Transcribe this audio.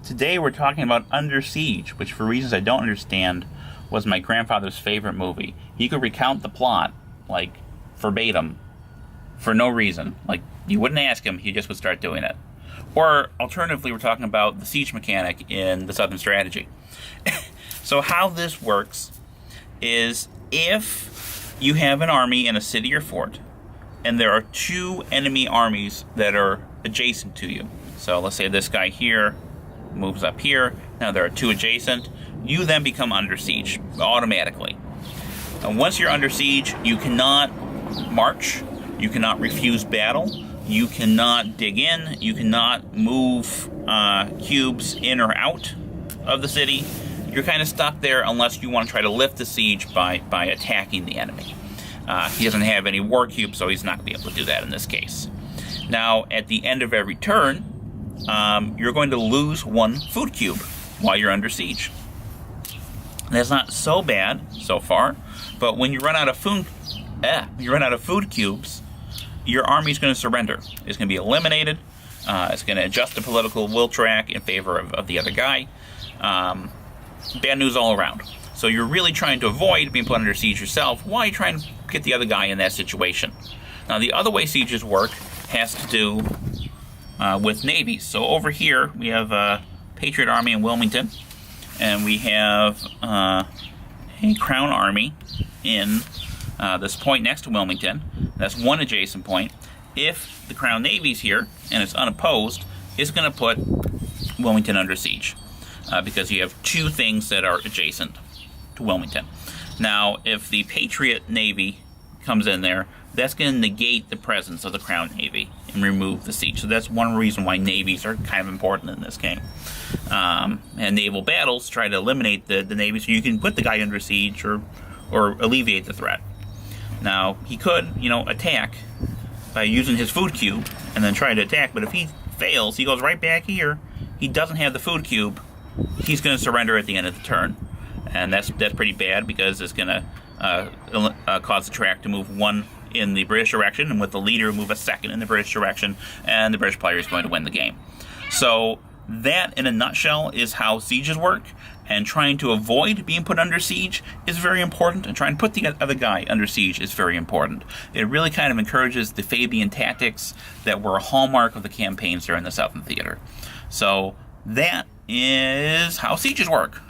Today we're talking about Under Siege, which for reasons I don't understand was my grandfather's favorite movie. He could recount the plot, like, verbatim, for no reason. Like, you wouldn't ask him, he just would start doing it. Or, alternatively, we're talking about the siege mechanic in the Southern Strategy. So how this works is if you have an army in a city or fort, and there are two enemy armies that are adjacent to you. So let's say this guy here moves up here. Now there are two adjacent. You then become under siege automatically. And once you're under siege, you cannot march. You cannot refuse battle. You cannot dig in. You cannot move cubes in or out of the city. You're kind of stuck there unless you want to try to lift the siege by attacking the enemy. He doesn't have any war cubes, so he's not going to be able to do that in this case. Now, at the end of every turn, you're going to lose one food cube while you're under siege. That's not so bad so far, but when you run out of food cubes, your army's going to surrender. It's going to be eliminated. It's going to adjust the political will track in favor of the other guy. Bad news all around. So you're really trying to avoid being put under siege yourself while you're trying to get the other guy in that situation. Now, the other way sieges work has to do with navies. So over here, we have a Patriot Army in Wilmington, and we have a Crown Army in this point next to Wilmington. That's one adjacent point. If the Crown Navy's here, and it's unopposed, it's going to put Wilmington under siege, because you have two things that are adjacent to Wilmington. Now, if the Patriot Navy comes in there, that's going to negate the presence of the Crown Navy and remove the siege. So that's one reason why navies are kind of important in this game. And naval battles try to eliminate the navy so you can put the guy under siege or alleviate the threat. Now, he could, attack by using his food cube and then try to attack, but if he fails, he goes right back here. He doesn't have the food cube. He's going to surrender at the end of the turn. And that's pretty bad because it's going to cause the track to move one in the British direction, and with the leader move a second in the British direction, and the British player is going to win the game. So that, in a nutshell, is how sieges work, and trying to avoid being put under siege is very important, and trying to put the other guy under siege is very important. It really kind of encourages the Fabian tactics that were a hallmark of the campaigns during the Southern Theater. So that is how sieges work.